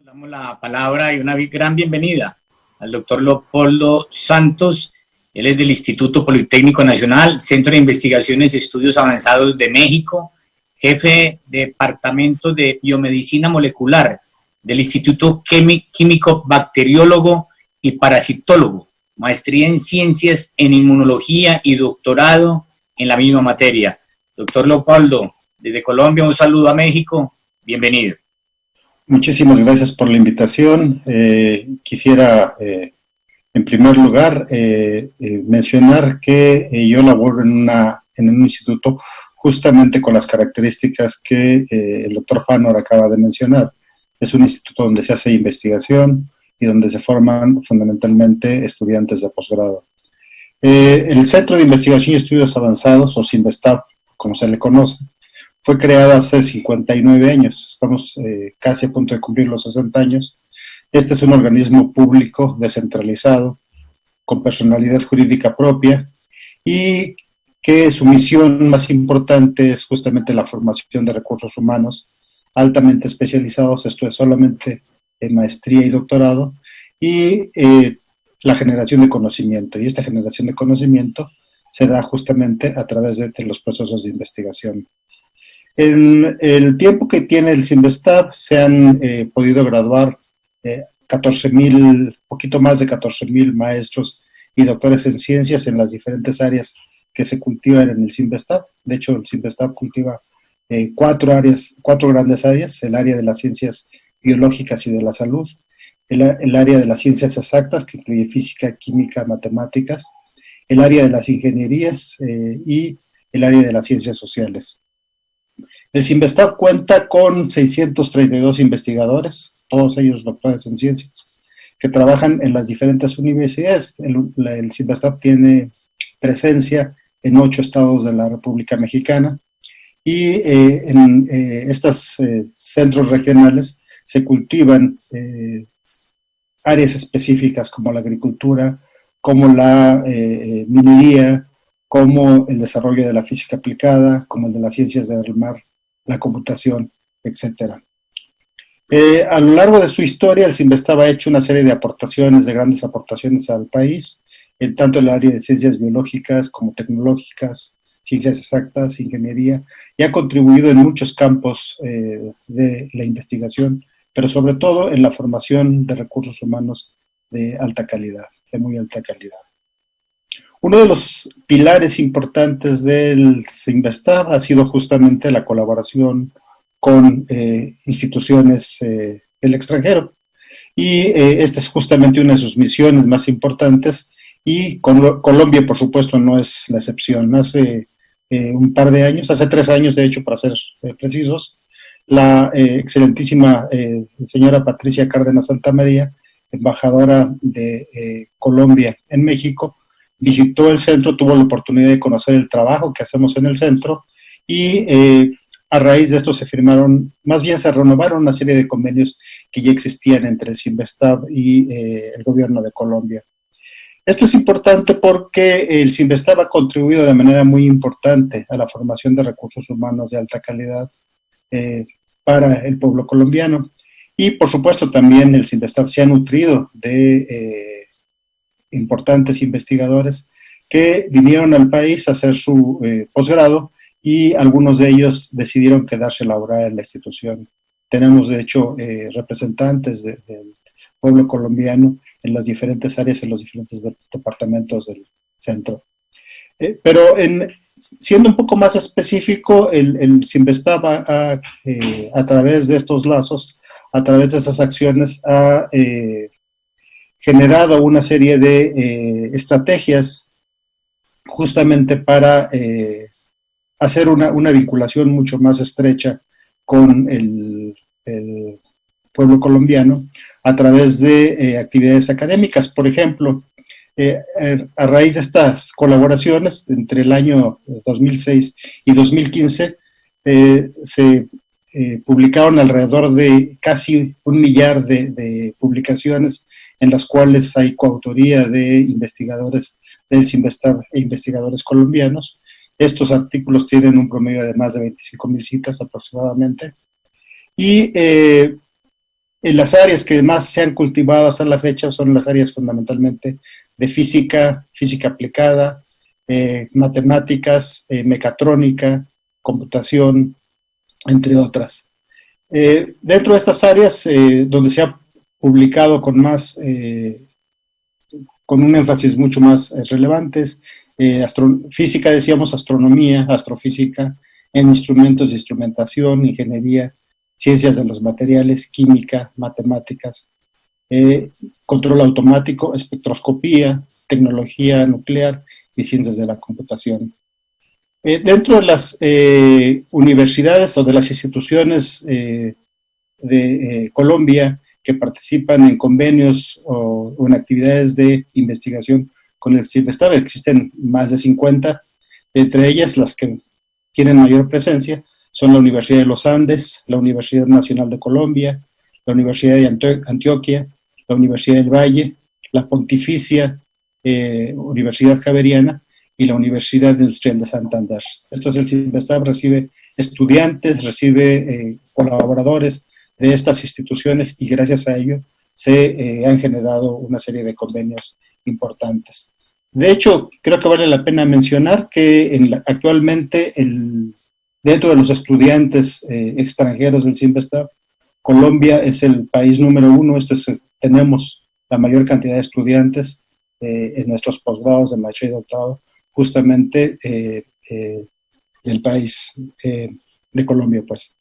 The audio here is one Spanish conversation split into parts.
Damos la palabra y una gran bienvenida al doctor Leopoldo Santos. Él es del Instituto Politécnico Nacional, Centro de Investigaciones y Estudios Avanzados de México, jefe de Departamento de Biomedicina Molecular del Instituto Químico Bacteriólogo y Parasitólogo, maestría en Ciencias en Inmunología y doctorado en la misma materia. Doctor Leopoldo, desde Colombia, un saludo a México, bienvenido. Muchísimas gracias por la invitación. Quisiera, en primer lugar, mencionar que yo laboro en un instituto justamente con las características que el doctor Fanor acaba de mencionar. Es un instituto donde se hace investigación y donde se forman fundamentalmente estudiantes de posgrado. El Centro de Investigación y Estudios Avanzados, o CINVESTAB, como se le conoce, fue creada hace 59 años, estamos casi a punto de cumplir los 60 años. Este es un organismo público descentralizado, con personalidad jurídica propia, y que su misión más importante es justamente la formación de recursos humanos altamente especializados, esto es solamente en maestría y doctorado, y la generación de conocimiento. Y esta generación de conocimiento se da justamente a través de los procesos de investigación. En el tiempo que tiene el CINVESTAB se han podido graduar 14,000, poquito más de 14,000 maestros y doctores en ciencias en las diferentes áreas que se cultivan en el CINVESTAB. De hecho, el CINVESTAB cultiva cuatro grandes áreas: el área de las ciencias biológicas y de la salud, el área de las ciencias exactas, que incluye física, química, matemáticas, el área de las ingenierías y el área de las ciencias sociales. El CINVESTAB cuenta con 632 investigadores, todos ellos doctores en ciencias, que trabajan en las diferentes universidades. El CINVESTAB tiene presencia en 8 estados de la República Mexicana, y en estos centros regionales se cultivan áreas específicas como la agricultura, como la minería, como el desarrollo de la física aplicada, como el de las ciencias del mar, la computación, etc. A lo largo de su historia, el CINVESTAB ha hecho una serie de aportaciones, de grandes aportaciones al país, en tanto el área de ciencias biológicas como tecnológicas, ciencias exactas, ingeniería, y ha contribuido en muchos campos de la investigación, pero sobre todo en la formación de recursos humanos de alta calidad, de muy alta calidad. Uno de los pilares importantes del CINVESTAB ha sido justamente la colaboración con instituciones del extranjero. Y esta es justamente una de sus misiones más importantes, y Colombia, por supuesto, no es la excepción. Hace un par de años, hace 3 años, de hecho, para ser precisos, la excelentísima señora Patricia Cárdenas Santamaría, embajadora de Colombia en México, visitó el centro, tuvo la oportunidad de conocer el trabajo que hacemos en el centro, y a raíz de esto se renovaron una serie de convenios que ya existían entre el CINVESTAB y el gobierno de Colombia. Esto es importante porque el CINVESTAB ha contribuido de manera muy importante a la formación de recursos humanos de alta calidad para el pueblo colombiano, y por supuesto también el CINVESTAB se ha nutrido de importantes investigadores que vinieron al país a hacer su posgrado, y algunos de ellos decidieron quedarse a laborar en la institución. Tenemos, de hecho, representantes del pueblo colombiano en las diferentes áreas, en los diferentes departamentos del centro. Pero siendo un poco más específico, el CINVESTAB a través de estos lazos, a través de esas acciones, ha generado una serie de estrategias justamente para hacer una vinculación mucho más estrecha con el pueblo colombiano a través de actividades académicas. Por ejemplo, a raíz de estas colaboraciones, entre el año 2006 y 2015, se publicaron alrededor de casi 1 millar de publicaciones, en las cuales hay coautoría de investigadores del CINVESTAB e investigadores colombianos. Estos artículos tienen un promedio de más de 25,000 citas aproximadamente. Y las áreas que más se han cultivado hasta la fecha son las áreas fundamentalmente de física, física aplicada, matemáticas, mecatrónica, computación, entre otras. Dentro de estas áreas, donde se ha publicado con un énfasis mucho más relevantes, física, decíamos, astronomía, astrofísica, en instrumentos de instrumentación, ingeniería, ciencias de los materiales, química, matemáticas, control automático, espectroscopía, tecnología nuclear y ciencias de la computación. Dentro de las universidades o de las instituciones de Colombia que participan en convenios o en actividades de investigación con el CIMBESTAB, existen más de 50, entre ellas las que tienen mayor presencia son la Universidad de los Andes, la Universidad Nacional de Colombia, la Universidad de Antioquia, la Universidad del Valle, la Pontificia Universidad Javeriana y la Universidad Industrial de Santander. Esto es el CIMBESTAB, recibe estudiantes, recibe colaboradores de estas instituciones y gracias a ello se han generado una serie de convenios importantes. De hecho, creo que vale la pena mencionar que actualmente dentro de los estudiantes extranjeros del CIMBESTAB, Colombia es el país número 1, tenemos la mayor cantidad de estudiantes en nuestros posgrados de maestría y doctorado, justamente del país de Colombia, pues.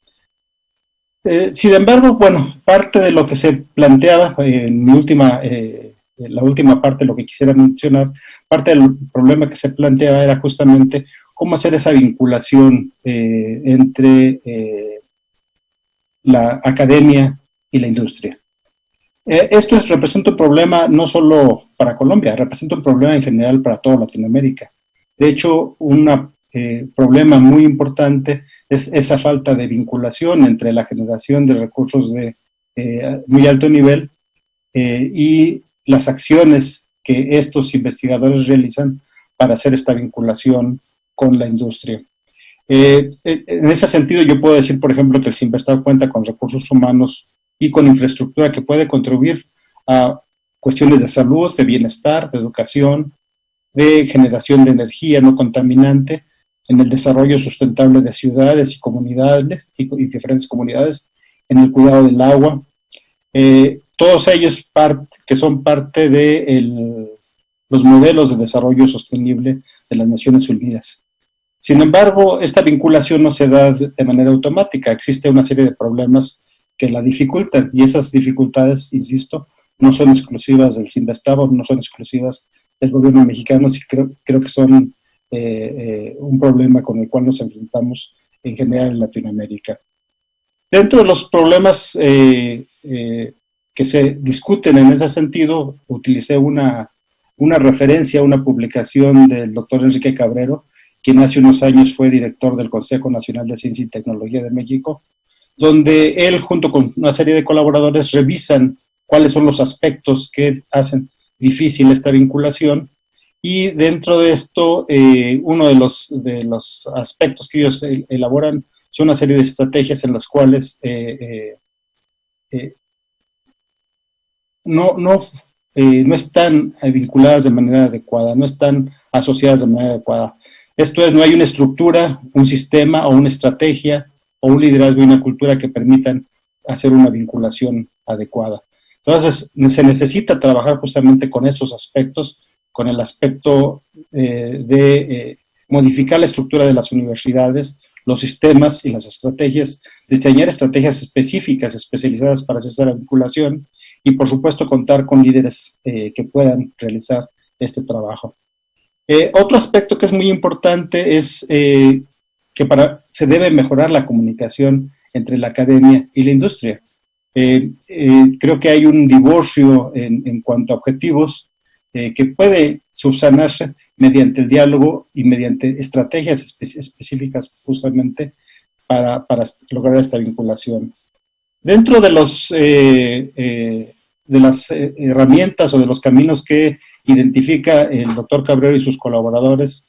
Sin embargo, bueno, parte de lo que se planteaba en la última parte, lo que quisiera mencionar, parte del problema que se planteaba era justamente cómo hacer esa vinculación entre la academia y la industria. Esto representa un problema no solo para Colombia, representa un problema en general para toda Latinoamérica. De hecho, un problema muy importante es esa falta de vinculación entre la generación de recursos de muy alto nivel y las acciones que estos investigadores realizan para hacer esta vinculación con la industria. En ese sentido, yo puedo decir, por ejemplo, que el CIMBESTAB cuenta con recursos humanos y con infraestructura que puede contribuir a cuestiones de salud, de bienestar, de educación, de generación de energía no contaminante, en el desarrollo sustentable de ciudades y comunidades y diferentes comunidades, en el cuidado del agua. Todos ellos que son parte de los modelos de desarrollo sostenible de las Naciones Unidas. Sin embargo, esta vinculación no se da de manera automática, existe una serie de problemas que la dificultan, y esas dificultades, insisto, no son exclusivas del CIMBESTAB, no son exclusivas del gobierno mexicano, sí creo que son un problema con el cual nos enfrentamos en general en Latinoamérica. Dentro de los problemas que se discuten en ese sentido, utilicé una referencia a una publicación del doctor Enrique Cabrero, quien hace unos años fue director del Consejo Nacional de Ciencia y Tecnología de México, donde él junto con una serie de colaboradores revisan cuáles son los aspectos que hacen difícil esta vinculación, y dentro de esto uno de los aspectos que ellos elaboran son una serie de estrategias en las cuales no están vinculadas de manera adecuada, no están asociadas de manera adecuada. Esto es, no hay una estructura, un sistema o una estrategia o un liderazgo y una cultura que permitan hacer una vinculación adecuada. Entonces, se necesita trabajar justamente con estos aspectos, con el aspecto de modificar la estructura de las universidades, los sistemas y las estrategias, diseñar estrategias específicas, especializadas para hacer esta vinculación y, por supuesto, contar con líderes que puedan realizar este trabajo. Otro aspecto que es muy importante es que se debe mejorar la comunicación entre la academia y la industria. Creo que hay un divorcio en cuanto a objetivos que puede subsanarse mediante el diálogo y mediante estrategias específicas justamente para lograr esta vinculación. Dentro de las herramientas o de los caminos que identifica el doctor Cabrero y sus colaboradores,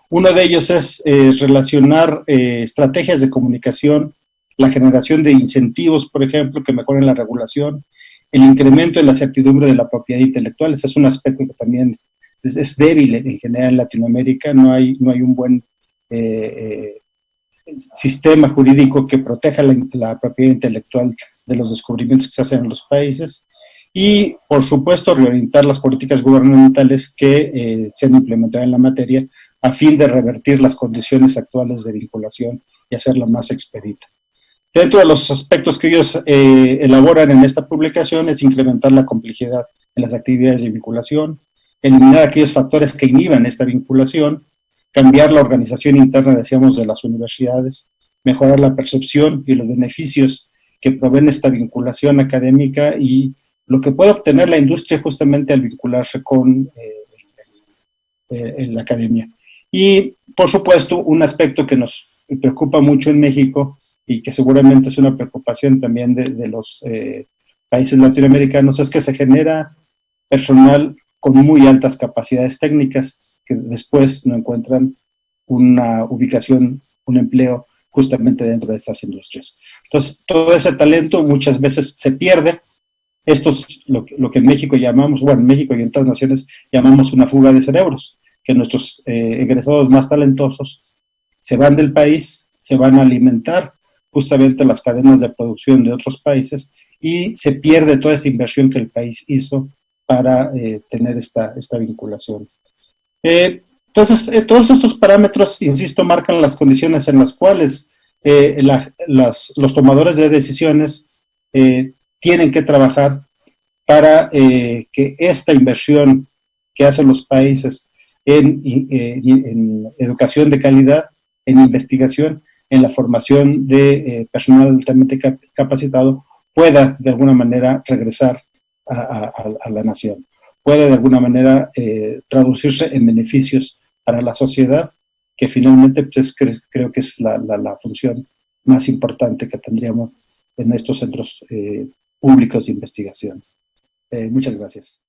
uno de ellos es relacionar estrategias de comunicación la generación de incentivos, por ejemplo, que mejoren la regulación, el incremento de la certidumbre de la propiedad intelectual. Ese es un aspecto que también es débil en general en Latinoamérica. No hay un buen sistema jurídico que proteja la propiedad intelectual de los descubrimientos que se hacen en los países. Y, por supuesto, reorientar las políticas gubernamentales que se han implementado en la materia a fin de revertir las condiciones actuales de vinculación y hacerla más expedita. Dentro de los aspectos que ellos elaboran en esta publicación es incrementar la complejidad en las actividades de vinculación, eliminar aquellos factores que inhiban esta vinculación, cambiar la organización interna, decíamos, de las universidades, mejorar la percepción y los beneficios que proveen esta vinculación académica y lo que puede obtener la industria justamente al vincularse con la academia. Y, por supuesto, un aspecto que nos preocupa mucho en México y que seguramente es una preocupación también de los países latinoamericanos, es que se genera personal con muy altas capacidades técnicas que después no encuentran una ubicación, un empleo justamente dentro de estas industrias. Entonces, todo ese talento muchas veces se pierde. Esto es lo que en México llamamos, bueno, en México y en otras naciones llamamos una fuga de cerebros, que nuestros egresados más talentosos se van del país, se van a alimentar justamente las cadenas de producción de otros países y se pierde toda esta inversión que el país hizo para tener esta vinculación. Entonces, todos estos parámetros, insisto, marcan las condiciones en las cuales los tomadores de decisiones tienen que trabajar para que esta inversión que hacen los países en educación de calidad, en investigación, en la formación de personal altamente capacitado, pueda de alguna manera regresar a la nación, pueda de alguna manera traducirse en beneficios para la sociedad, que finalmente pues, creo que es la función más importante que tendríamos en estos centros públicos de investigación. Muchas gracias.